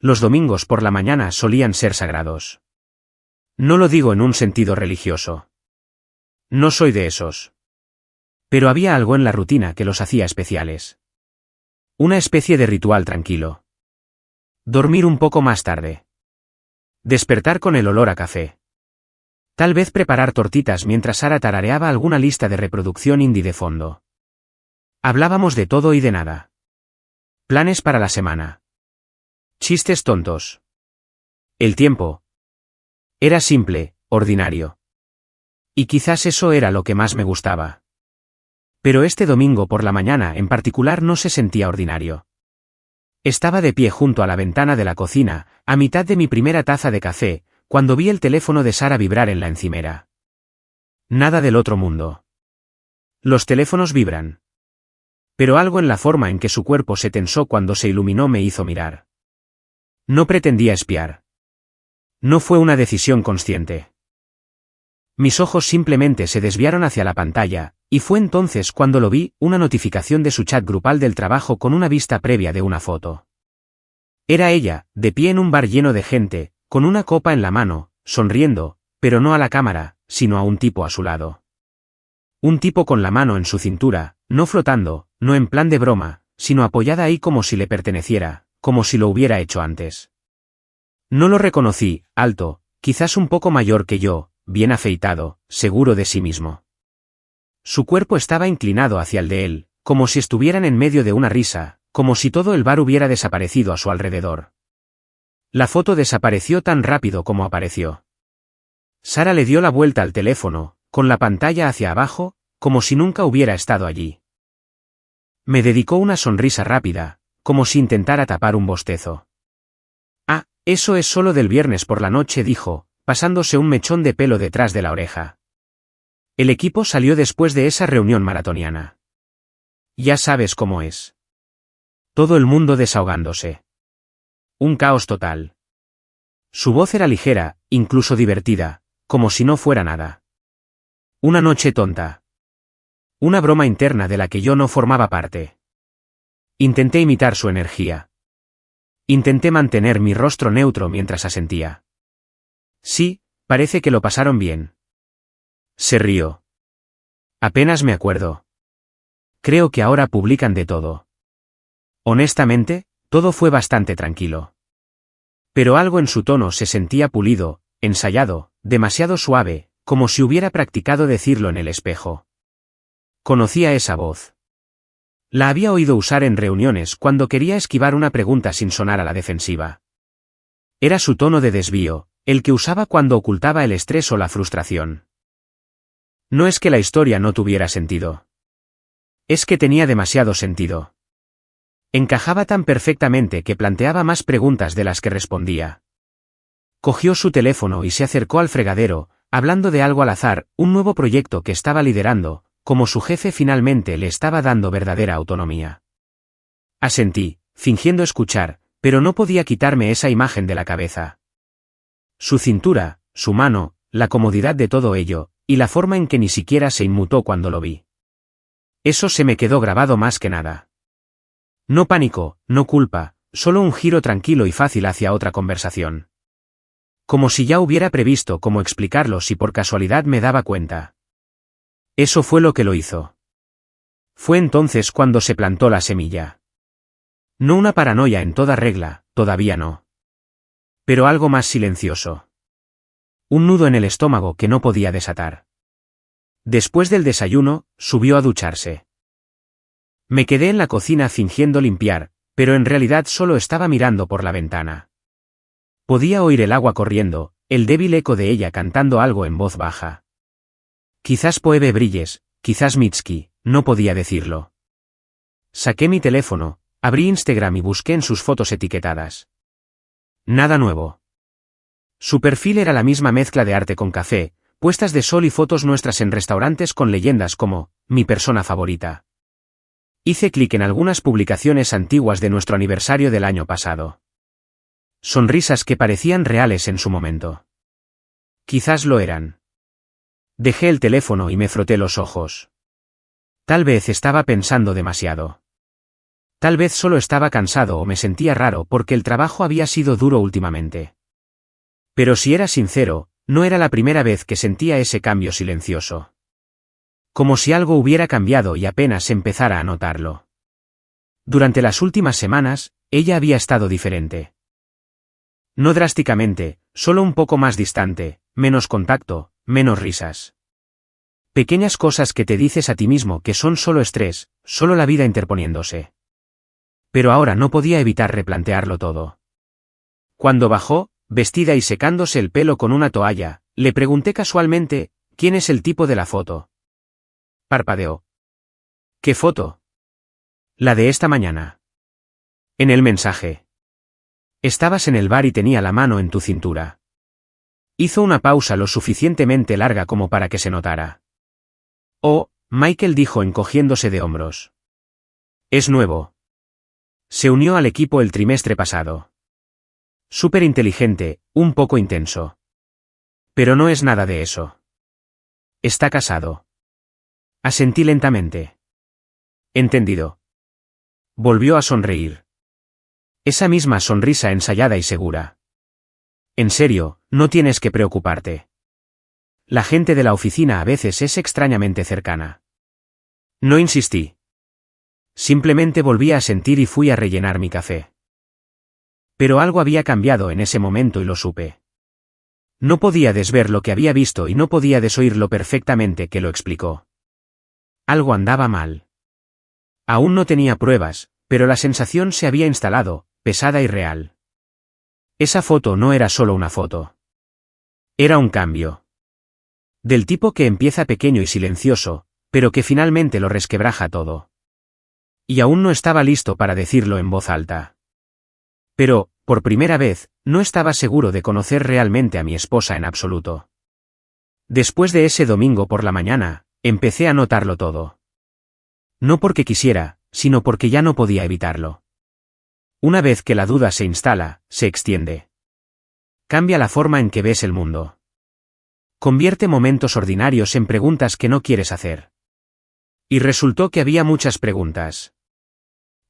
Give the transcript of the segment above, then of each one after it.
Los domingos por la mañana solían ser sagrados. No lo digo en un sentido religioso. No soy de esos. Pero había algo en la rutina que los hacía especiales. Una especie de ritual tranquilo. Dormir un poco más tarde. Despertar con el olor a café. Tal vez preparar tortitas mientras Sara tarareaba alguna lista de reproducción indie de fondo. Hablábamos de todo y de nada. Planes para la semana. Chistes tontos. El tiempo. Era simple, ordinario. Y quizás eso era lo que más me gustaba. Pero este domingo por la mañana en particular no se sentía ordinario. Estaba de pie junto a la ventana de la cocina, a mitad de mi primera taza de café, cuando vi el teléfono de Sara vibrar en la encimera. Nada del otro mundo. Los teléfonos vibran. Pero algo en la forma en que su cuerpo se tensó cuando se iluminó me hizo mirar. No pretendía espiar. No fue una decisión consciente. Mis ojos simplemente se desviaron hacia la pantalla, y fue entonces cuando lo vi, una notificación de su chat grupal del trabajo con una vista previa de una foto. Era ella, de pie en un bar lleno de gente, con una copa en la mano, sonriendo, pero no a la cámara, sino a un tipo a su lado. Un tipo con la mano en su cintura, no flotando, no en plan de broma, sino apoyada ahí como si le perteneciera, como si lo hubiera hecho antes. No lo reconocí, alto, quizás un poco mayor que yo, bien afeitado, seguro de sí mismo. Su cuerpo estaba inclinado hacia el de él, como si estuvieran en medio de una risa, como si todo el bar hubiera desaparecido a su alrededor. La foto desapareció tan rápido como apareció. Sara le dio la vuelta al teléfono, con la pantalla hacia abajo, como si nunca hubiera estado allí. Me dedicó una sonrisa rápida, como si intentara tapar un bostezo. Ah, eso es solo del viernes por la noche, dijo, pasándose un mechón de pelo detrás de la oreja. El equipo salió después de esa reunión maratoniana. Ya sabes cómo es. Todo el mundo desahogándose. Un caos total. Su voz era ligera, incluso divertida, como si no fuera nada. Una noche tonta. Una broma interna de la que yo no formaba parte. Intenté imitar su energía. Intenté mantener mi rostro neutro mientras asentía. Sí, parece que lo pasaron bien. Se rió. Apenas me acuerdo. Creo que ahora publican de todo. Honestamente, todo fue bastante tranquilo. Pero algo en su tono se sentía pulido, ensayado, demasiado suave, como si hubiera practicado decirlo en el espejo. Conocía esa voz. La había oído usar en reuniones cuando quería esquivar una pregunta sin sonar a la defensiva. Era su tono de desvío, el que usaba cuando ocultaba el estrés o la frustración. No es que la historia no tuviera sentido. Es que tenía demasiado sentido. Encajaba tan perfectamente que planteaba más preguntas de las que respondía. Cogió su teléfono y se acercó al fregadero, hablando de algo al azar, un nuevo proyecto que estaba liderando, como su jefe finalmente le estaba dando verdadera autonomía. Asentí, fingiendo escuchar, pero no podía quitarme esa imagen de la cabeza. Su cintura, su mano, la comodidad de todo ello, y la forma en que ni siquiera se inmutó cuando lo vi. Eso se me quedó grabado más que nada. No pánico, no culpa, solo un giro tranquilo y fácil hacia otra conversación. Como si ya hubiera previsto cómo explicarlo si por casualidad me daba cuenta. Eso fue lo que lo hizo. Fue entonces cuando se plantó la semilla. No una paranoia en toda regla, todavía no. Pero algo más silencioso. Un nudo en el estómago que no podía desatar. Después del desayuno, subió a ducharse. Me quedé en la cocina fingiendo limpiar, pero en realidad solo estaba mirando por la ventana. Podía oír el agua corriendo, el débil eco de ella cantando algo en voz baja. Quizás Poebe Brilles, quizás Mitski, no podía decirlo. Saqué mi teléfono, abrí Instagram y busqué en sus fotos etiquetadas. Nada nuevo. Su perfil era la misma mezcla de arte con café, puestas de sol y fotos nuestras en restaurantes con leyendas como, mi persona favorita. Hice clic en algunas publicaciones antiguas de nuestro aniversario del año pasado. Sonrisas que parecían reales en su momento. Quizás lo eran. Dejé el teléfono y me froté los ojos. Tal vez estaba pensando demasiado. Tal vez solo estaba cansado o me sentía raro porque el trabajo había sido duro últimamente. Pero si era sincero, no era la primera vez que sentía ese cambio silencioso. Como si algo hubiera cambiado y apenas empezara a notarlo. Durante las últimas semanas, ella había estado diferente. No drásticamente, solo un poco más distante, menos contacto, menos risas. Pequeñas cosas que te dices a ti mismo que son solo estrés, solo la vida interponiéndose. Pero ahora no podía evitar replantearlo todo. Cuando bajó, vestida y secándose el pelo con una toalla, le pregunté casualmente, ¿quién es el tipo de la foto? Parpadeó. ¿Qué foto? La de esta mañana. En el mensaje. Estabas en el bar y tenía la mano en tu cintura. Hizo una pausa lo suficientemente larga como para que se notara. Oh, Michael dijo encogiéndose de hombros. Es nuevo. Se unió al equipo el trimestre pasado. Súper inteligente, un poco intenso. Pero no es nada de eso. Está casado. Asentí lentamente. Entendido. Volvió a sonreír. Esa misma sonrisa ensayada y segura. En serio, no tienes que preocuparte. La gente de la oficina a veces es extrañamente cercana. No insistí. Simplemente volví a sentir y fui a rellenar mi café. Pero algo había cambiado en ese momento y lo supe. No podía desver lo que había visto y no podía desoír lo perfectamente que lo explicó. Algo andaba mal. Aún no tenía pruebas, pero la sensación se había instalado, pesada y real. Esa foto no era solo una foto. Era un cambio. Del tipo que empieza pequeño y silencioso, pero que finalmente lo resquebraja todo. Y aún no estaba listo para decirlo en voz alta. Pero, por primera vez, no estaba seguro de conocer realmente a mi esposa en absoluto. Después de ese domingo por la mañana, empecé a notarlo todo. No porque quisiera, sino porque ya no podía evitarlo. Una vez que la duda se instala, se extiende. Cambia la forma en que ves el mundo. Convierte momentos ordinarios en preguntas que no quieres hacer. Y resultó que había muchas preguntas.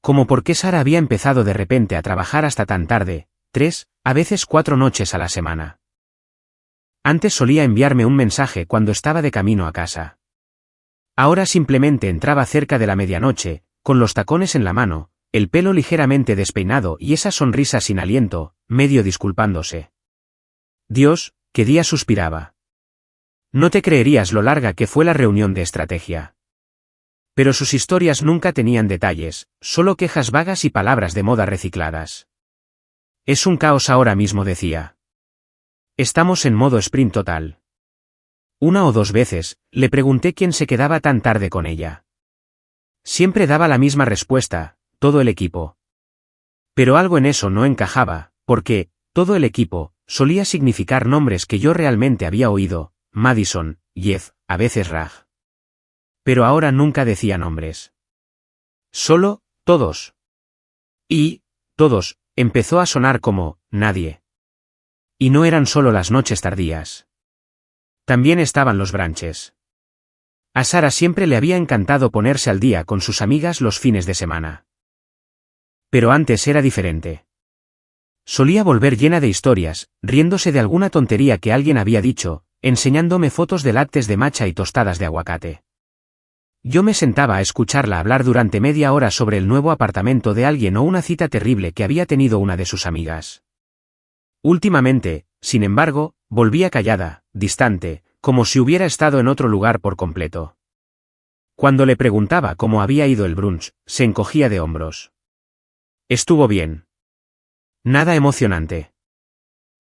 Como por qué Sara había empezado de repente a trabajar hasta tan tarde, 3, a veces 4 noches a la semana. Antes solía enviarme un mensaje cuando estaba de camino a casa. Ahora simplemente entraba cerca de la medianoche, con los tacones en la mano, el pelo ligeramente despeinado y esa sonrisa sin aliento, medio disculpándose. Dios, qué día suspiraba. No te creerías lo larga que fue la reunión de estrategia. Pero sus historias nunca tenían detalles, solo quejas vagas y palabras de moda recicladas. Es un caos ahora mismo, decía. Estamos en modo sprint total. 1 o 2 veces, le pregunté quién se quedaba tan tarde con ella. Siempre daba la misma respuesta, todo el equipo. Pero algo en eso no encajaba, porque, todo el equipo, solía significar nombres que yo realmente había oído, Madison, Jeff, a veces Raj. Pero ahora nunca decía nombres. Solo, todos. Y, todos, empezó a sonar como, nadie. Y no eran solo las noches tardías. También estaban los brunches. A Sara siempre le había encantado ponerse al día con sus amigas los fines de semana. Pero antes era diferente. Solía volver llena de historias, riéndose de alguna tontería que alguien había dicho, enseñándome fotos de lattes de matcha y tostadas de aguacate. Yo me sentaba a escucharla hablar durante media hora sobre el nuevo apartamento de alguien o una cita terrible que había tenido una de sus amigas. Últimamente, sin embargo, volvía callada, distante, como si hubiera estado en otro lugar por completo. Cuando le preguntaba cómo había ido el brunch, se encogía de hombros. Estuvo bien. Nada emocionante.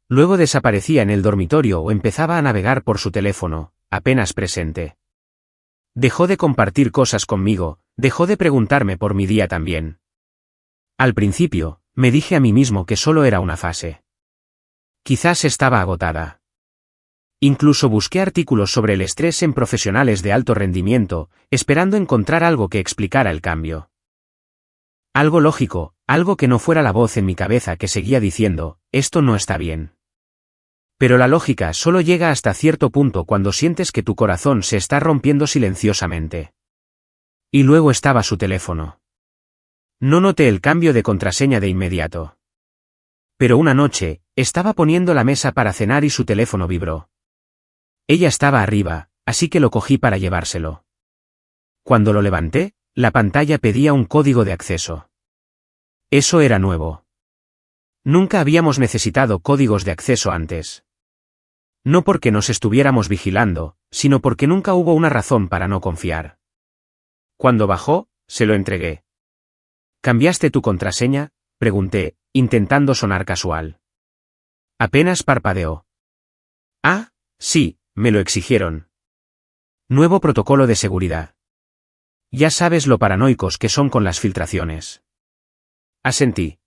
Luego desaparecía en el dormitorio o empezaba a navegar por su teléfono, apenas presente. Dejó de compartir cosas conmigo, dejó de preguntarme por mi día también. Al principio, me dije a mí mismo que solo era una fase. Quizás estaba agotada. Incluso busqué artículos sobre el estrés en profesionales de alto rendimiento, esperando encontrar algo que explicara el cambio. Algo lógico, algo que no fuera la voz en mi cabeza que seguía diciendo, esto no está bien. Pero la lógica solo llega hasta cierto punto cuando sientes que tu corazón se está rompiendo silenciosamente. Y luego estaba su teléfono. No noté el cambio de contraseña de inmediato. Pero una noche, estaba poniendo la mesa para cenar y su teléfono vibró. Ella estaba arriba, así que lo cogí para llevárselo. Cuando lo levanté, la pantalla pedía un código de acceso. Eso era nuevo. Nunca habíamos necesitado códigos de acceso antes. No porque nos estuviéramos vigilando, sino porque nunca hubo una razón para no confiar. Cuando bajó, se lo entregué. ¿Cambiaste tu contraseña?, pregunté, intentando sonar casual. Apenas parpadeó. Ah, sí, me lo exigieron. Nuevo protocolo de seguridad. Ya sabes lo paranoicos que son con las filtraciones. Asentí.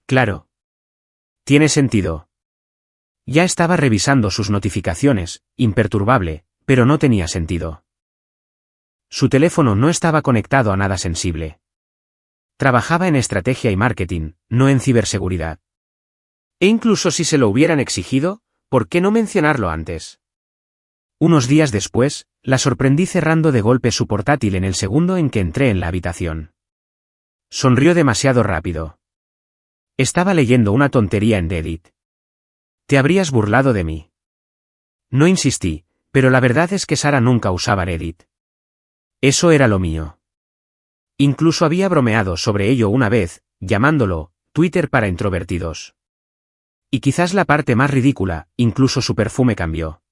Claro. Tiene sentido. Ya estaba revisando sus notificaciones, imperturbable, pero no tenía sentido. Su teléfono no estaba conectado a nada sensible. Trabajaba en estrategia y marketing, no en ciberseguridad. E incluso si se lo hubieran exigido, ¿por qué no mencionarlo antes? Unos días después, la sorprendí cerrando de golpe su portátil en el segundo en que entré en la habitación. Sonrió demasiado rápido. Estaba leyendo una tontería en Reddit. Te habrías burlado de mí. No insistí, pero la verdad es que Sara nunca usaba Reddit. Eso era lo mío. Incluso había bromeado sobre ello una vez, llamándolo Twitter para introvertidos. Y quizás la parte más ridícula, incluso su perfume cambió.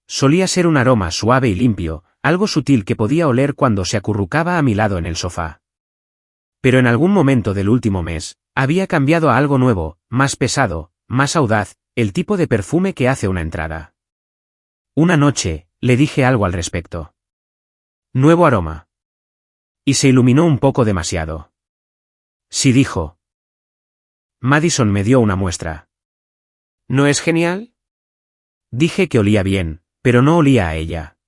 Solía ser un aroma suave y limpio, algo sutil que podía oler cuando se acurrucaba a mi lado en el sofá. Pero en algún momento del último mes, había cambiado a algo nuevo, más pesado, más audaz, el tipo de perfume que hace una entrada. Una noche, le dije algo al respecto. Nuevo aroma. Y se iluminó un poco demasiado. Sí, dijo. Madison me dio una muestra. ¿No es genial? Dije que olía bien, pero no olía a ella.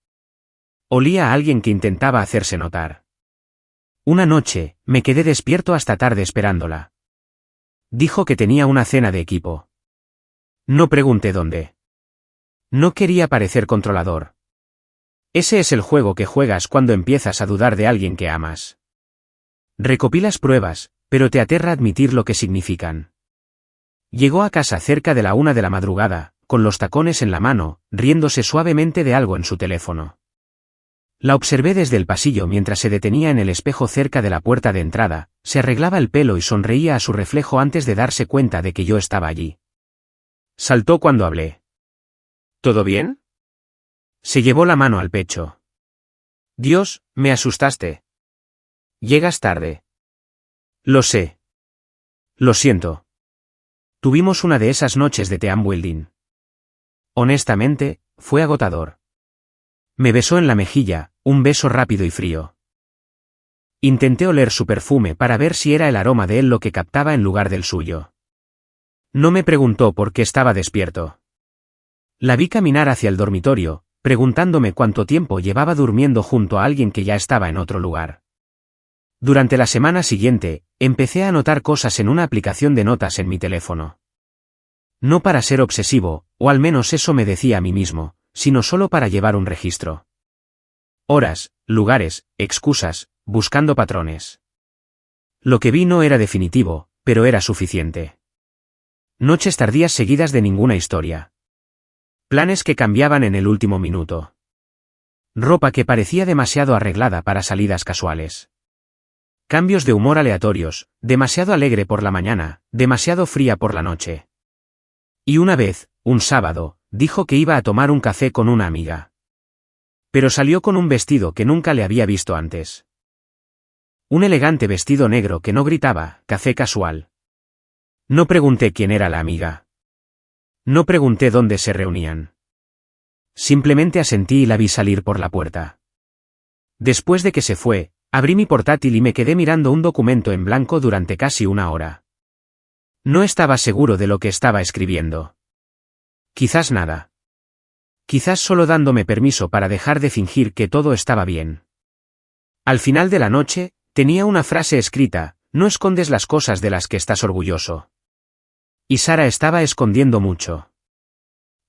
Olía a alguien que intentaba hacerse notar. Una noche, me quedé despierto hasta tarde esperándola. Dijo que tenía una cena de equipo. No pregunté dónde. No quería parecer controlador. Ese es el juego que juegas cuando empiezas a dudar de alguien que amas. Recopilas pruebas, pero te aterra admitir lo que significan. Llegó a casa cerca de la 1 de la madrugada, con los tacones en la mano, riéndose suavemente de algo en su teléfono. La observé desde el pasillo mientras se detenía en el espejo cerca de la puerta de entrada, se arreglaba el pelo y sonreía a su reflejo antes de darse cuenta de que yo estaba allí. Saltó cuando hablé. ¿Todo bien? Se llevó la mano al pecho. Dios, me asustaste. Llegas tarde. Lo sé. Lo siento. Tuvimos una de esas noches de team building. Honestamente, fue agotador. Me besó en la mejilla, un beso rápido y frío. Intenté oler su perfume para ver si era el aroma de él lo que captaba en lugar del suyo. No me preguntó por qué estaba despierto. La vi caminar hacia el dormitorio, preguntándome cuánto tiempo llevaba durmiendo junto a alguien que ya estaba en otro lugar. Durante la semana siguiente, empecé a anotar cosas en una aplicación de notas en mi teléfono. No para ser obsesivo, o al menos eso me decía a mí mismo, sino solo para llevar un registro. Horas, lugares, excusas, buscando patrones. Lo que vi no era definitivo, pero era suficiente. Noches tardías seguidas de ninguna historia. Planes que cambiaban en el último minuto. Ropa que parecía demasiado arreglada para salidas casuales. Cambios de humor aleatorios, demasiado alegre por la mañana, demasiado fría por la noche. Y una vez, un sábado, dijo que iba a tomar un café con una amiga. Pero salió con un vestido que nunca le había visto antes. Un elegante vestido negro que no gritaba, café casual. No pregunté quién era la amiga. No pregunté dónde se reunían. Simplemente asentí y la vi salir por la puerta. Después de que se fue, abrí mi portátil y me quedé mirando un documento en blanco durante casi una hora. No estaba seguro de lo que estaba escribiendo. Quizás nada. Quizás solo dándome permiso para dejar de fingir que todo estaba bien. Al final de la noche, tenía una frase escrita: no escondes las cosas de las que estás orgulloso. Y Sara estaba escondiendo mucho.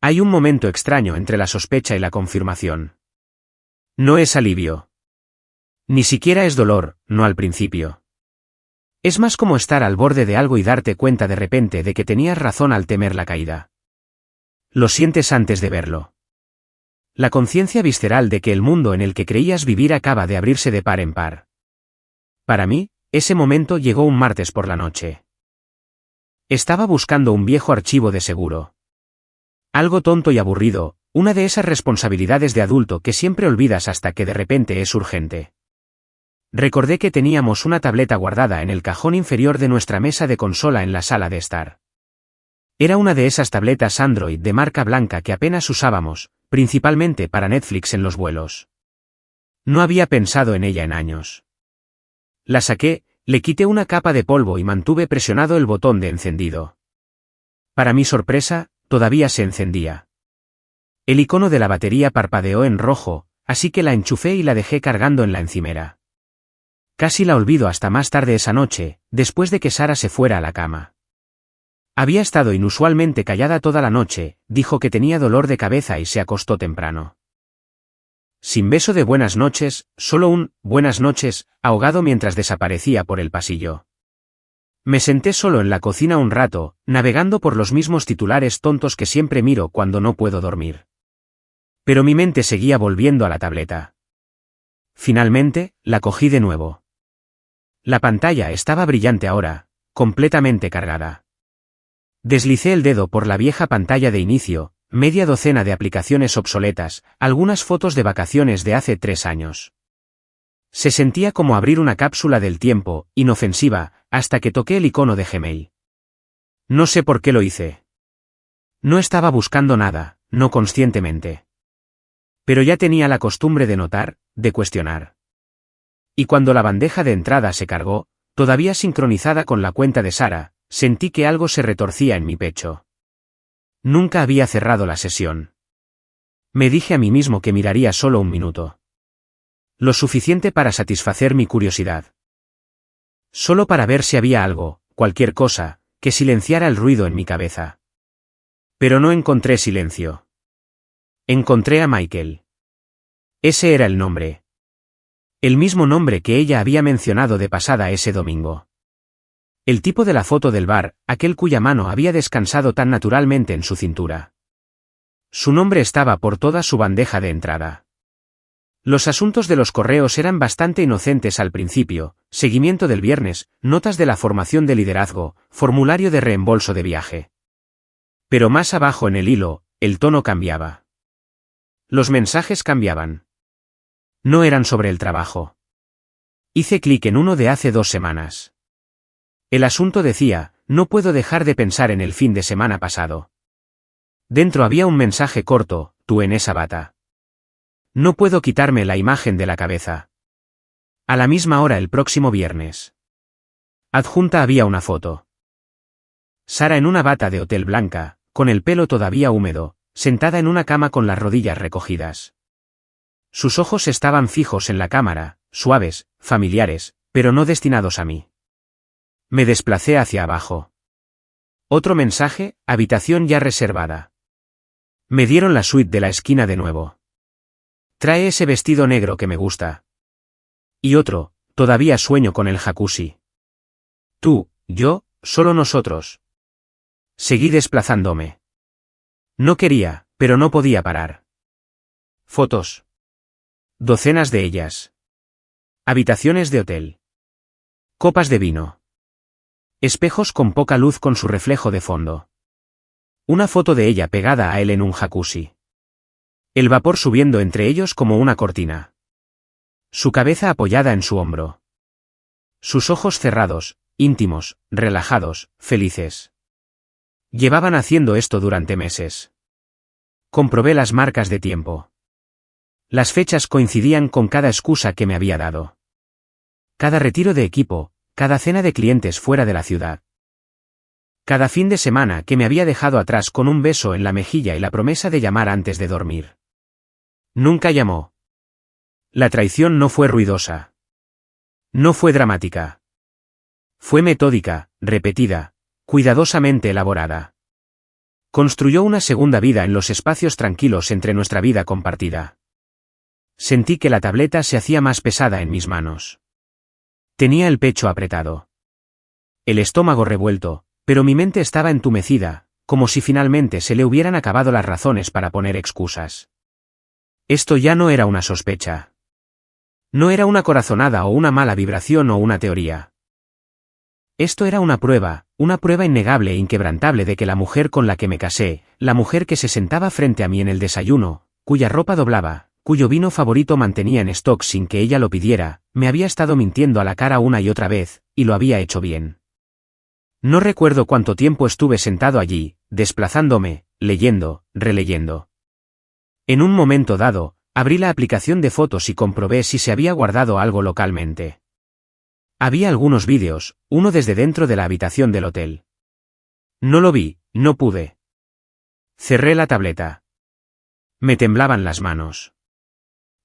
Hay un momento extraño entre la sospecha y la confirmación. No es alivio. Ni siquiera es dolor, no al principio. Es más como estar al borde de algo y darte cuenta de repente de que tenías razón al temer la caída. Lo sientes antes de verlo. La conciencia visceral de que el mundo en el que creías vivir acaba de abrirse de par en par. Para mí, ese momento llegó un martes por la noche. Estaba buscando un viejo archivo de seguro. Algo tonto y aburrido, una de esas responsabilidades de adulto que siempre olvidas hasta que de repente es urgente. Recordé que teníamos una tableta guardada en el cajón inferior de nuestra mesa de consola en la sala de estar. Era una de esas tabletas Android de marca blanca que apenas usábamos, principalmente para Netflix en los vuelos. No había pensado en ella en años. La saqué, le quité una capa de polvo y mantuve presionado el botón de encendido. Para mi sorpresa, todavía se encendía. El icono de la batería parpadeó en rojo, así que la enchufé y la dejé cargando en la encimera. Casi la olvido hasta más tarde esa noche, después de que Sara se fuera a la cama. Había estado inusualmente callada toda la noche, dijo que tenía dolor de cabeza y se acostó temprano. Sin beso de buenas noches, solo un buenas noches, ahogado mientras desaparecía por el pasillo. Me senté solo en la cocina un rato, navegando por los mismos titulares tontos que siempre miro cuando no puedo dormir. Pero mi mente seguía volviendo a la tableta. Finalmente, la cogí de nuevo. La pantalla estaba brillante ahora, completamente cargada. Deslicé el dedo por la vieja pantalla de inicio, media docena de aplicaciones obsoletas, algunas fotos de vacaciones de hace 3 años. Se sentía como abrir una cápsula del tiempo, inofensiva, hasta que toqué el icono de Gmail. No sé por qué lo hice. No estaba buscando nada, no conscientemente. Pero ya tenía la costumbre de notar, de cuestionar. Y cuando la bandeja de entrada se cargó, todavía sincronizada con la cuenta de Sara, sentí que algo se retorcía en mi pecho. Nunca había cerrado la sesión. Me dije a mí mismo que miraría solo un minuto. Lo suficiente para satisfacer mi curiosidad. Solo para ver si había algo, cualquier cosa, que silenciara el ruido en mi cabeza. Pero no encontré silencio. Encontré a Michael. Ese era el nombre. El mismo nombre que ella había mencionado de pasada ese domingo. El tipo de la foto del bar, aquel cuya mano había descansado tan naturalmente en su cintura. Su nombre estaba por toda su bandeja de entrada. Los asuntos de los correos eran bastante inocentes al principio: seguimiento del viernes, notas de la formación de liderazgo, formulario de reembolso de viaje. Pero más abajo en el hilo, el tono cambiaba. Los mensajes cambiaban. No eran sobre el trabajo. Hice clic en uno de hace 2 semanas. El asunto decía: no puedo dejar de pensar en el fin de semana pasado. Dentro había un mensaje corto: tú en esa bata. No puedo quitarme la imagen de la cabeza. A la misma hora el próximo viernes. Adjunta había una foto. Sara en una bata de hotel blanca, con el pelo todavía húmedo, sentada en una cama con las rodillas recogidas. Sus ojos estaban fijos en la cámara, suaves, familiares, pero no destinados a mí. Me desplacé hacia abajo. Otro mensaje: habitación ya reservada. Me dieron la suite de la esquina de nuevo. Trae ese vestido negro que me gusta. Y otro: todavía sueño con el jacuzzi. Tú, yo, solo nosotros. Seguí desplazándome. No quería, pero no podía parar. Fotos. Docenas de ellas. Habitaciones de hotel. Copas de vino. Espejos con poca luz con su reflejo de fondo. Una foto de ella pegada a él en un jacuzzi. El vapor subiendo entre ellos como una cortina. Su cabeza apoyada en su hombro. Sus ojos cerrados, íntimos, relajados, felices. Llevaban haciendo esto durante meses. Comprobé las marcas de tiempo. Las fechas coincidían con cada excusa que me había dado. Cada retiro de equipo, cada cena de clientes fuera de la ciudad. Cada fin de semana que me había dejado atrás con un beso en la mejilla y la promesa de llamar antes de dormir. Nunca llamó. La traición no fue ruidosa. No fue dramática. Fue metódica, repetida, cuidadosamente elaborada. Construyó una segunda vida en los espacios tranquilos entre nuestra vida compartida. Sentí que la tableta se hacía más pesada en mis manos. Tenía el pecho apretado. el estómago revuelto, pero mi mente estaba entumecida, como si finalmente se le hubieran acabado las razones para poner excusas. Esto ya no era una sospecha. No era una corazonada o una mala vibración o una teoría. Esto era una prueba innegable e inquebrantable de que la mujer con la que me casé, la mujer que se sentaba frente a mí en el desayuno, cuya ropa doblaba, cuyo vino favorito mantenía en stock sin que ella lo pidiera, me había estado mintiendo a la cara una y otra vez, y lo había hecho bien. No recuerdo cuánto tiempo estuve sentado allí, desplazándome, leyendo, releyendo. En un momento dado, abrí la aplicación de fotos y comprobé si se había guardado algo localmente. Había algunos vídeos, uno desde dentro de la habitación del hotel. No lo vi, no pude. Cerré la tableta. Me temblaban las manos.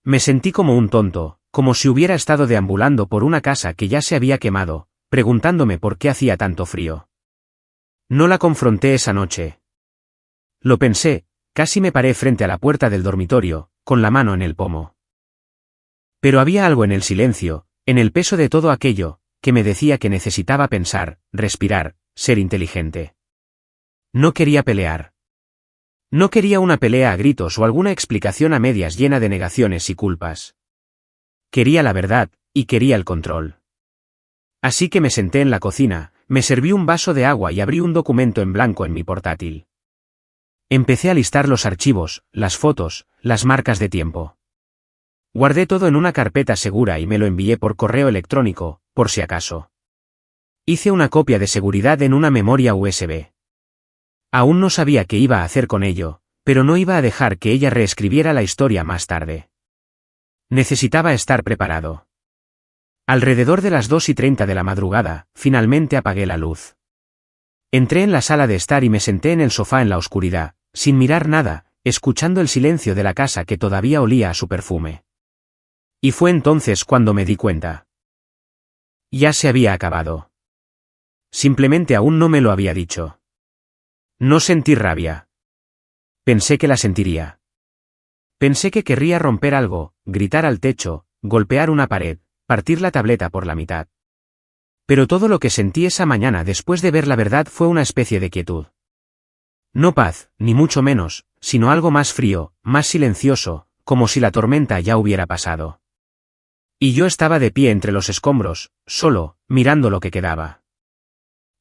Me sentí como un tonto, como si hubiera estado deambulando por una casa que ya se había quemado, preguntándome por qué hacía tanto frío. No la confronté esa noche. Lo pensé, casi me paré frente a la puerta del dormitorio, con la mano en el pomo. Pero había algo en el silencio, en el peso de todo aquello, que me decía que necesitaba pensar, respirar, ser inteligente. No quería pelear. No quería una pelea a gritos o alguna explicación a medias llena de negaciones y culpas. Quería la verdad, y quería el control. Así que me senté en la cocina, me serví un vaso de agua y abrí un documento en blanco en mi portátil. Empecé a listar los archivos, las fotos, las marcas de tiempo. Guardé todo en una carpeta segura y me lo envié por correo electrónico, por si acaso. Hice una copia de seguridad en una memoria USB. Aún no sabía qué iba a hacer con ello, pero no iba a dejar que ella reescribiera la historia más tarde. Necesitaba estar preparado. Alrededor de las 2:30 de la madrugada, finalmente apagué la luz. Entré en la sala de estar y me senté en el sofá en la oscuridad, sin mirar nada, escuchando el silencio de la casa que todavía olía a su perfume. Y fue entonces cuando me di cuenta. Ya se había acabado. Simplemente aún no me lo había dicho. No sentí rabia. Pensé que la sentiría. Pensé que querría romper algo, gritar al techo, golpear una pared, partir la tableta por la mitad. Pero todo lo que sentí esa mañana después de ver la verdad fue una especie de quietud. No paz, ni mucho menos, sino algo más frío, más silencioso, como si la tormenta ya hubiera pasado. Y yo estaba de pie entre los escombros, solo, mirando lo que quedaba.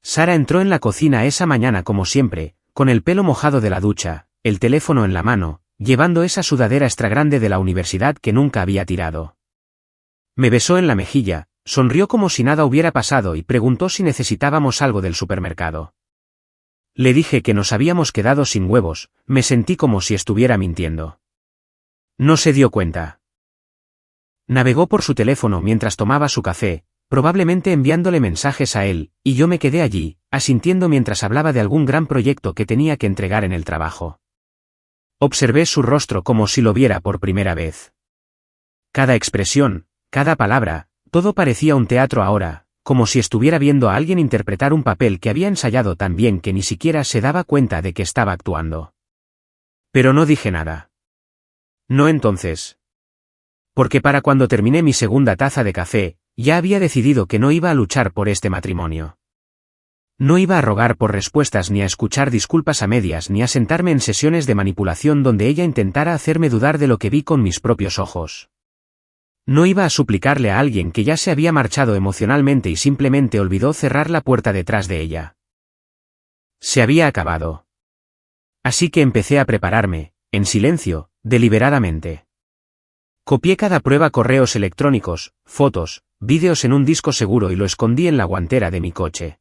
Sara entró en la cocina esa mañana como siempre, con el pelo mojado de la ducha, el teléfono en la mano, llevando esa sudadera extra grande de la universidad que nunca había tirado. Me besó en la mejilla, sonrió como si nada hubiera pasado y preguntó si necesitábamos algo del supermercado. Le dije que nos habíamos quedado sin huevos, me sentí como si estuviera mintiendo. No se dio cuenta. Navegó por su teléfono mientras tomaba su café, probablemente enviándole mensajes a él, y yo me quedé allí, asintiendo mientras hablaba de algún gran proyecto que tenía que entregar en el trabajo. Observé su rostro como si lo viera por primera vez. Cada expresión, cada palabra, todo parecía un teatro ahora, como si estuviera viendo a alguien interpretar un papel que había ensayado tan bien que ni siquiera se daba cuenta de que estaba actuando. Pero no dije nada. No entonces. Porque para cuando terminé mi segunda taza de café, ya había decidido que no iba a luchar por este matrimonio. No iba a rogar por respuestas ni a escuchar disculpas a medias ni a sentarme en sesiones de manipulación donde ella intentara hacerme dudar de lo que vi con mis propios ojos. No iba a suplicarle a alguien que ya se había marchado emocionalmente y simplemente olvidó cerrar la puerta detrás de ella. Se había acabado. Así que empecé a prepararme, en silencio, deliberadamente. Copié cada prueba, correos electrónicos, fotos, vídeos en un disco seguro y lo escondí en la guantera de mi coche.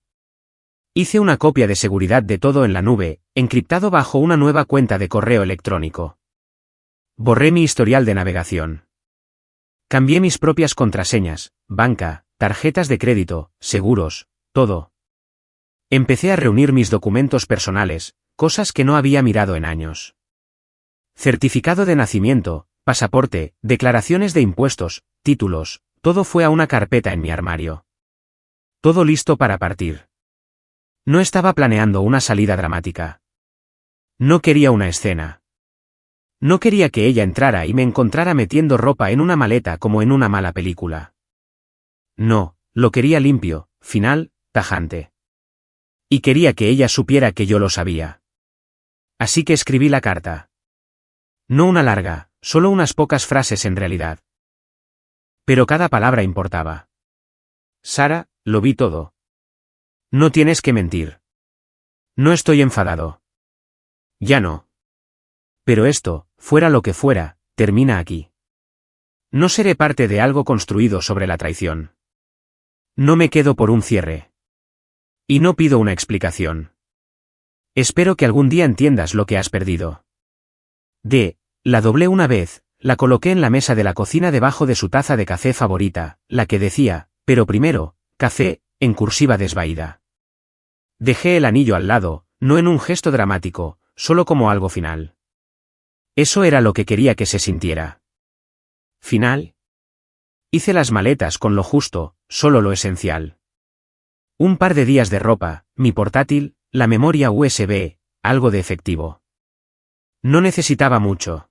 Hice una copia de seguridad de todo en la nube, encriptado bajo una nueva cuenta de correo electrónico. Borré mi historial de navegación. Cambié mis propias contraseñas, banca, tarjetas de crédito, seguros, todo. Empecé a reunir mis documentos personales, cosas que no había mirado en años. Certificado de nacimiento, pasaporte, declaraciones de impuestos, títulos, todo fue a una carpeta en mi armario. Todo listo para partir. No estaba planeando una salida dramática. No quería una escena. No quería que ella entrara y me encontrara metiendo ropa en una maleta como en una mala película. No, lo quería limpio, final, tajante. Y quería que ella supiera que yo lo sabía. Así que escribí la carta. No una larga, solo unas pocas frases en realidad. Pero cada palabra importaba. Sara, lo vi todo. No tienes que mentir. No estoy enfadado. Ya no. Pero esto, fuera lo que fuera, termina aquí. No seré parte de algo construido sobre la traición. No me quedo por un cierre. Y no pido una explicación. Espero que algún día entiendas lo que has perdido. La doblé una vez, la coloqué en la mesa de la cocina debajo de su taza de café favorita, la que decía, pero primero, café, en cursiva desvaída. Dejé el anillo al lado, no en un gesto dramático, solo como algo final. Eso era lo que quería que se sintiera. ¿Final? Hice las maletas con lo justo, solo lo esencial. Un par de días de ropa, mi portátil, la memoria USB, algo de efectivo. No necesitaba mucho.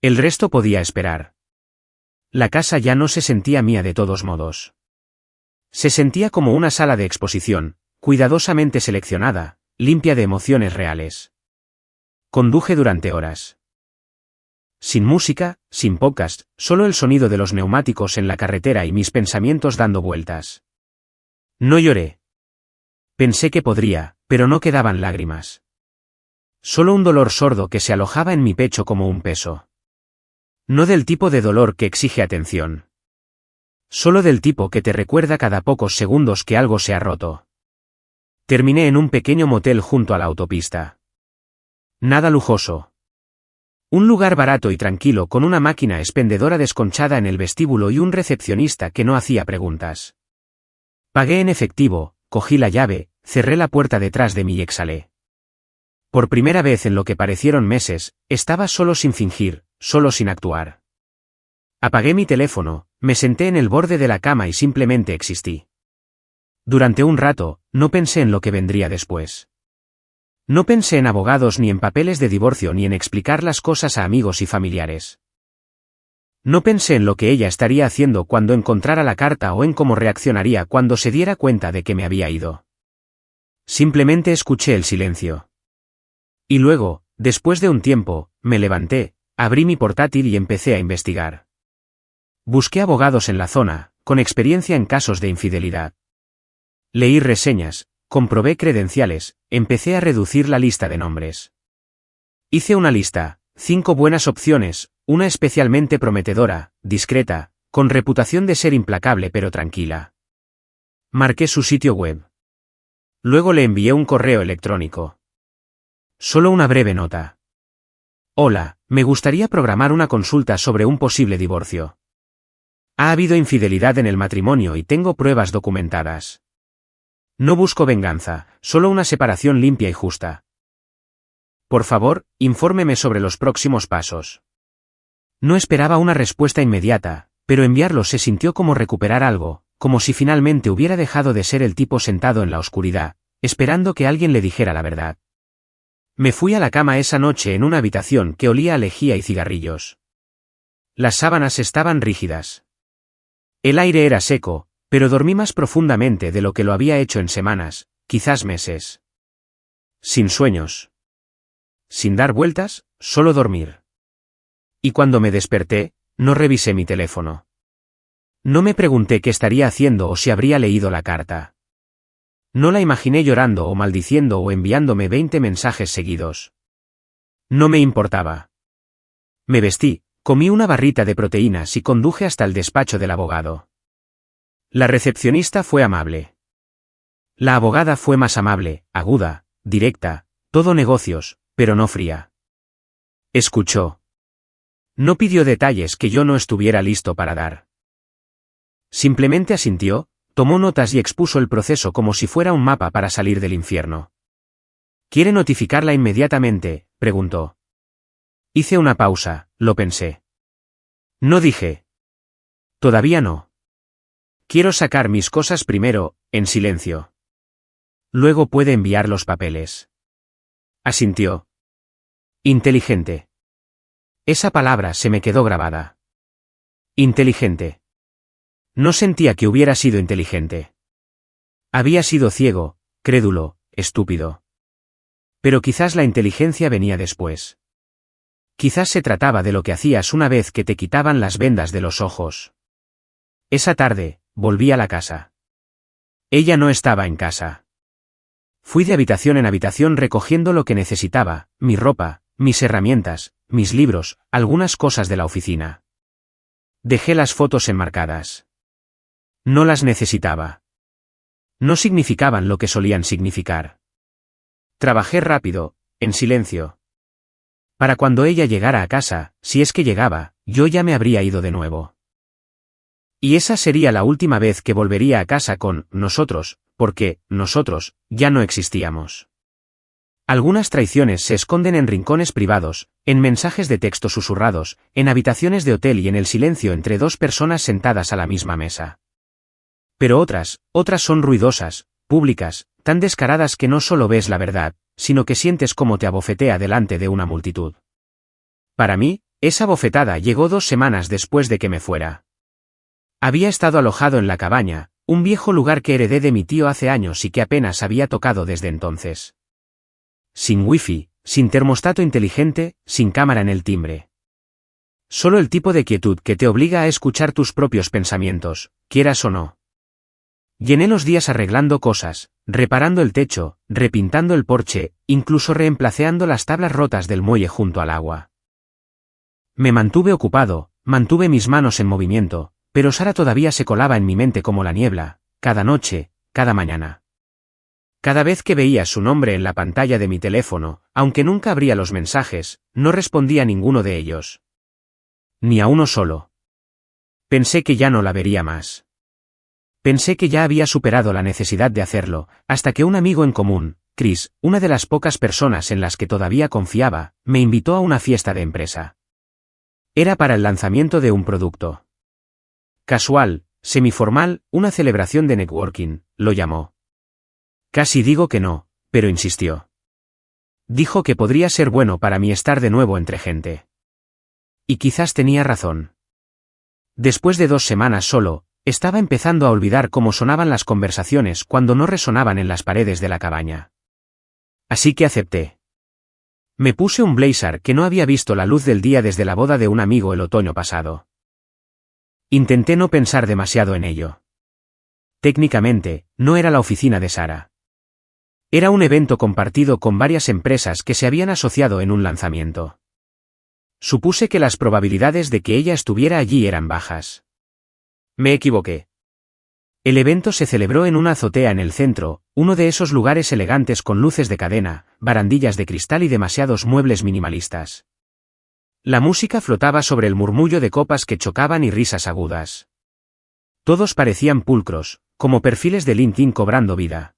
El resto podía esperar. La casa ya no se sentía mía de todos modos. Se sentía como una sala de exposición, cuidadosamente seleccionada, limpia de emociones reales. Conduje durante horas. Sin música, sin podcast, solo el sonido de los neumáticos en la carretera y mis pensamientos dando vueltas. No lloré. Pensé que podría, pero no quedaban lágrimas. Solo un dolor sordo que se alojaba en mi pecho como un peso. No del tipo de dolor que exige atención. Solo del tipo que te recuerda cada pocos segundos que algo se ha roto. Terminé en un pequeño motel junto a la autopista. Nada lujoso. Un lugar barato y tranquilo con una máquina expendedora desconchada en el vestíbulo y un recepcionista que no hacía preguntas. Pagué en efectivo, cogí la llave, cerré la puerta detrás de mí y exhalé. Por primera vez en lo que parecieron meses, estaba solo sin fingir, solo sin actuar. Apagué mi teléfono, me senté en el borde de la cama y simplemente existí. Durante un rato, no pensé en lo que vendría después. No pensé en abogados ni en papeles de divorcio ni en explicar las cosas a amigos y familiares. No pensé en lo que ella estaría haciendo cuando encontrara la carta o en cómo reaccionaría cuando se diera cuenta de que me había ido. Simplemente escuché el silencio. Y luego, después de un tiempo, me levanté, abrí mi portátil y empecé a investigar. Busqué abogados en la zona, con experiencia en casos de infidelidad. Leí reseñas, comprobé credenciales, empecé a reducir la lista de nombres. Hice una lista, 5 buenas opciones, una especialmente prometedora, discreta, con reputación de ser implacable pero tranquila. Marqué su sitio web. Luego le envié un correo electrónico. Solo una breve nota. Hola, me gustaría programar una consulta sobre un posible divorcio. Ha habido infidelidad en el matrimonio y tengo pruebas documentadas. No busco venganza, solo una separación limpia y justa. Por favor, infórmeme sobre los próximos pasos. No esperaba una respuesta inmediata, pero enviarlo se sintió como recuperar algo, como si finalmente hubiera dejado de ser el tipo sentado en la oscuridad, esperando que alguien le dijera la verdad. Me fui a la cama esa noche en una habitación que olía a lejía y cigarrillos. Las sábanas estaban rígidas. El aire era seco, pero dormí más profundamente de lo que lo había hecho en semanas, quizás meses. Sin sueños. Sin dar vueltas, solo dormir. Y cuando me desperté, no revisé mi teléfono. No me pregunté qué estaría haciendo o si habría leído la carta. No la imaginé llorando o maldiciendo o enviándome 20 mensajes seguidos. No me importaba. Me vestí, comí una barrita de proteínas y conduje hasta el despacho del abogado. La recepcionista fue amable. La abogada fue más amable, aguda, directa, todo negocios, pero no fría. Escuchó. No pidió detalles que yo no estuviera listo para dar. Simplemente asintió, tomó notas y expuso el proceso como si fuera un mapa para salir del infierno. ¿Quiere notificarla inmediatamente?, preguntó. Hice una pausa, lo pensé. No dije. Todavía no. Quiero sacar mis cosas primero, en silencio. Luego puede enviar los papeles. Asintió. Inteligente. Esa palabra se me quedó grabada. Inteligente. No sentía que hubiera sido inteligente. Había sido ciego, crédulo, estúpido. Pero quizás la inteligencia venía después. Quizás se trataba de lo que hacías una vez que te quitaban las vendas de los ojos. Esa tarde, volví a la casa. Ella no estaba en casa. Fui de habitación en habitación recogiendo lo que necesitaba, mi ropa, mis herramientas, mis libros, algunas cosas de la oficina. Dejé las fotos enmarcadas. No las necesitaba. No significaban lo que solían significar. Trabajé rápido, en silencio. Para cuando ella llegara a casa, si es que llegaba, yo ya me habría ido de nuevo. Y esa sería la última vez que volvería a casa con nosotros, porque nosotros ya no existíamos. Algunas traiciones se esconden en rincones privados, en mensajes de texto susurrados, en habitaciones de hotel y en el silencio entre dos personas sentadas a la misma mesa. Pero otras son ruidosas, públicas, tan descaradas que no solo ves la verdad, sino que sientes cómo te abofetea delante de una multitud. Para mí, esa bofetada llegó 2 semanas después de que me fuera. Había estado alojado en la cabaña, un viejo lugar que heredé de mi tío hace años y que apenas había tocado desde entonces. Sin wifi, sin termostato inteligente, sin cámara en el timbre. Solo el tipo de quietud que te obliga a escuchar tus propios pensamientos, quieras o no. Llené los días arreglando cosas, reparando el techo, repintando el porche, incluso reemplaceando las tablas rotas del muelle junto al agua. Me mantuve ocupado, mantuve mis manos en movimiento, pero Sara todavía se colaba en mi mente como la niebla, cada noche, cada mañana. Cada vez que veía su nombre en la pantalla de mi teléfono, aunque nunca abría los mensajes, no respondía a ninguno de ellos. Ni a uno solo. Pensé que ya no la vería más. Pensé que ya había superado la necesidad de hacerlo, hasta que un amigo en común, Chris, una de las pocas personas en las que todavía confiaba, me invitó a una fiesta de empresa. Era para el lanzamiento de un producto. Casual, semiformal, una celebración de networking, lo llamó. Casi digo que no, pero insistió. Dijo que podría ser bueno para mí estar de nuevo entre gente. Y quizás tenía razón. Después de 2 semanas solo, estaba empezando a olvidar cómo sonaban las conversaciones cuando no resonaban en las paredes de la cabaña. Así que acepté. Me puse un blazer que no había visto la luz del día desde la boda de un amigo el otoño pasado. Intenté no pensar demasiado en ello. Técnicamente, no era la oficina de Sara. Era un evento compartido con varias empresas que se habían asociado en un lanzamiento. Supuse que las probabilidades de que ella estuviera allí eran bajas. Me equivoqué. El evento se celebró en una azotea en el centro, uno de esos lugares elegantes con luces de cadena, barandillas de cristal y demasiados muebles minimalistas. La música flotaba sobre el murmullo de copas que chocaban y risas agudas. Todos parecían pulcros, como perfiles de LinkedIn cobrando vida.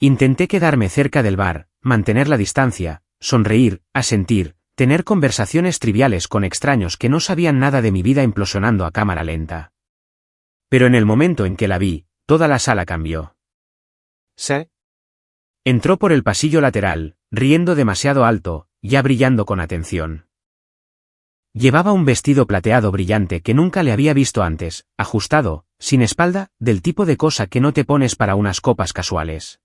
Intenté quedarme cerca del bar, mantener la distancia, sonreír, asentir, tener conversaciones triviales con extraños que no sabían nada de mi vida implosionando a cámara lenta. Pero en el momento en que la vi, toda la sala cambió. ¿Sí? Entró por el pasillo lateral, riendo demasiado alto, ya brillando con atención. Llevaba un vestido plateado brillante que nunca le había visto antes, ajustado, sin espalda, del tipo de cosa que no te pones para unas copas casuales.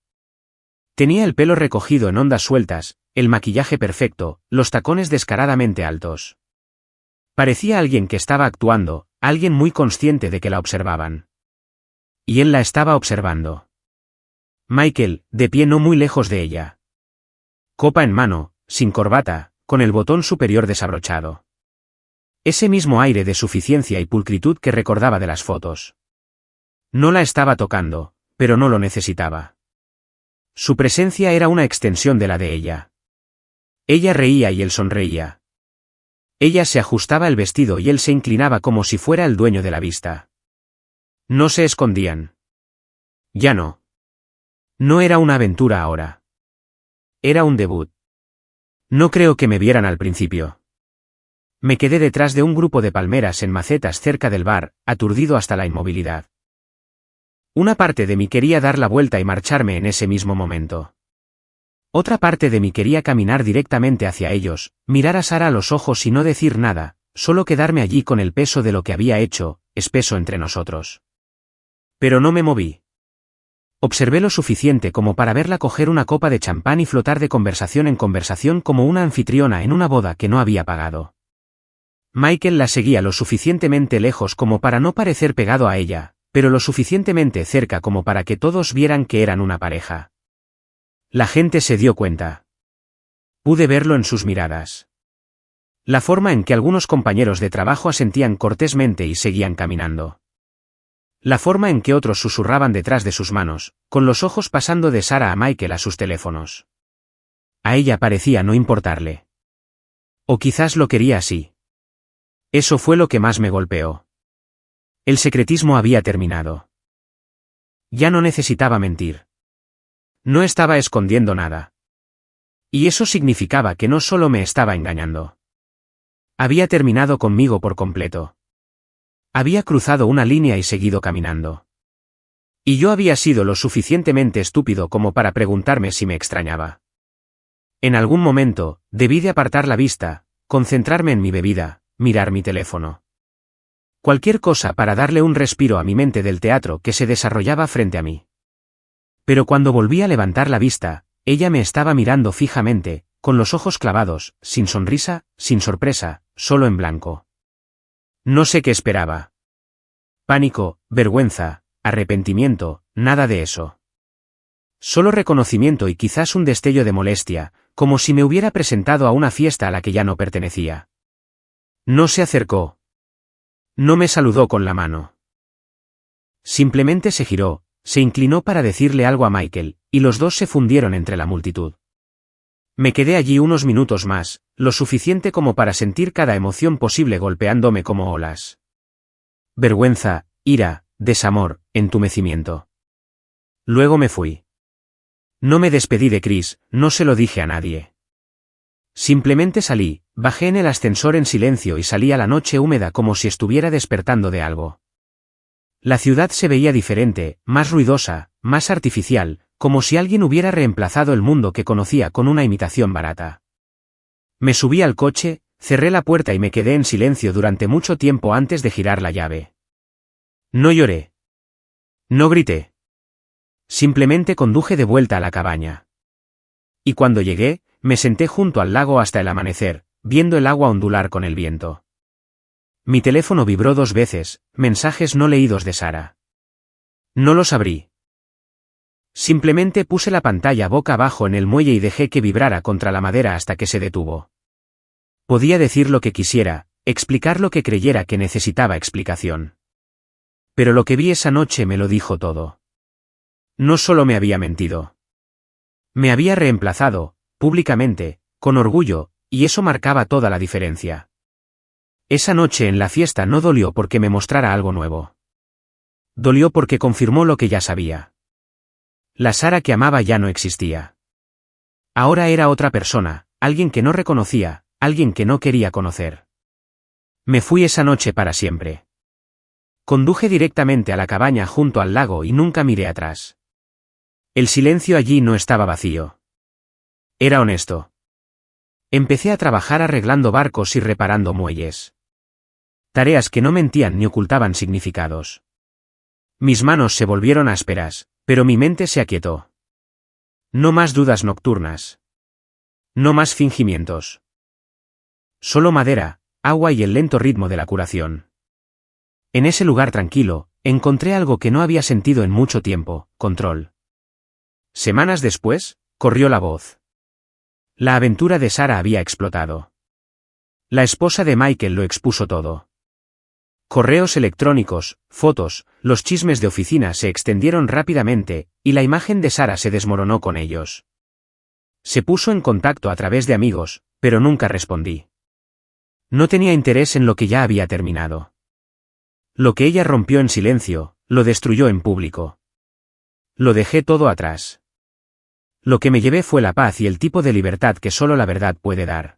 Tenía el pelo recogido en ondas sueltas, el maquillaje perfecto, los tacones descaradamente altos. Parecía alguien que estaba actuando, alguien muy consciente de que la observaban. Y él la estaba observando. Michael, de pie no muy lejos de ella. Copa en mano, sin corbata, con el botón superior desabrochado. Ese mismo aire de suficiencia y pulcritud que recordaba de las fotos. No la estaba tocando, pero no lo necesitaba. Su presencia era una extensión de la de ella. Ella reía y él sonreía. Ella se ajustaba el vestido y él se inclinaba como si fuera el dueño de la vista. No se escondían. Ya no. No era una aventura ahora. Era un debut. No creo que me vieran al principio. Me quedé detrás de un grupo de palmeras en macetas cerca del bar, aturdido hasta la inmovilidad. Una parte de mí quería dar la vuelta y marcharme en ese mismo momento. Otra parte de mí quería caminar directamente hacia ellos, mirar a Sara a los ojos y no decir nada, solo quedarme allí con el peso de lo que había hecho, espeso entre nosotros. Pero no me moví. Observé lo suficiente como para verla coger una copa de champán y flotar de conversación en conversación como una anfitriona en una boda que no había pagado. Michael la seguía lo suficientemente lejos como para no parecer pegado a ella, pero lo suficientemente cerca como para que todos vieran que eran una pareja. La gente se dio cuenta. Pude verlo en sus miradas. La forma en que algunos compañeros de trabajo asentían cortésmente y seguían caminando. La forma en que otros susurraban detrás de sus manos, con los ojos pasando de Sarah a Michael a sus teléfonos. A ella parecía no importarle. O quizás lo quería así. Eso fue lo que más me golpeó. El secretismo había terminado. Ya no necesitaba mentir. No estaba escondiendo nada. Y eso significaba que no solo me estaba engañando. Había terminado conmigo por completo. Había cruzado una línea y seguido caminando. Y yo había sido lo suficientemente estúpido como para preguntarme si me extrañaba. En algún momento, debí de apartar la vista, concentrarme en mi bebida, mirar mi teléfono. Cualquier cosa para darle un respiro a mi mente del teatro que se desarrollaba frente a mí. Pero cuando volví a levantar la vista, ella me estaba mirando fijamente, con los ojos clavados, sin sonrisa, sin sorpresa, solo en blanco. No sé qué esperaba. Pánico, vergüenza, arrepentimiento, nada de eso. Solo reconocimiento y quizás un destello de molestia, como si me hubiera presentado a una fiesta a la que ya no pertenecía. No se acercó. No me saludó con la mano. Simplemente se giró, se inclinó para decirle algo a Michael, y los dos se fundieron entre la multitud. Me quedé allí unos minutos más, lo suficiente como para sentir cada emoción posible golpeándome como olas. Vergüenza, ira, desamor, entumecimiento. Luego me fui. No me despedí de Chris, no se lo dije a nadie. Simplemente salí, bajé en el ascensor en silencio y salí a la noche húmeda como si estuviera despertando de algo. La ciudad se veía diferente, más ruidosa, más artificial, como si alguien hubiera reemplazado el mundo que conocía con una imitación barata. Me subí al coche, cerré la puerta y me quedé en silencio durante mucho tiempo antes de girar la llave. No lloré. No grité. Simplemente conduje de vuelta a la cabaña. Y cuando llegué, me senté junto al lago hasta el amanecer, viendo el agua ondular con el viento. Mi teléfono vibró 2 veces, mensajes no leídos de Sarah. No los abrí. Simplemente puse la pantalla boca abajo en el muelle y dejé que vibrara contra la madera hasta que se detuvo. Podía decir lo que quisiera, explicar lo que creyera que necesitaba explicación. Pero lo que vi esa noche me lo dijo todo. No solo me había mentido. Me había reemplazado, públicamente, con orgullo, y eso marcaba toda la diferencia. Esa noche en la fiesta no dolió porque me mostrara algo nuevo. Dolió porque confirmó lo que ya sabía. La Sarah que amaba ya no existía. Ahora era otra persona, alguien que no reconocía, alguien que no quería conocer. Me fui esa noche para siempre. Conduje directamente a la cabaña junto al lago y nunca miré atrás. El silencio allí no estaba vacío. Era honesto. Empecé a trabajar arreglando barcos y reparando muelles. Tareas que no mentían ni ocultaban significados. Mis manos se volvieron ásperas, pero mi mente se aquietó. No más dudas nocturnas. No más fingimientos. Solo madera, agua y el lento ritmo de la curación. En ese lugar tranquilo, encontré algo que no había sentido en mucho tiempo, control. Semanas después, corrió la voz. La aventura de Sarah había explotado. La esposa de Michael lo expuso todo. Correos electrónicos, fotos, los chismes de oficina se extendieron rápidamente, y la imagen de Sarah se desmoronó con ellos. Se puso en contacto a través de amigos, pero nunca respondí. No tenía interés en lo que ya había terminado. Lo que ella rompió en silencio, lo destruyó en público. Lo dejé todo atrás. Lo que me llevé fue la paz y el tipo de libertad que solo la verdad puede dar.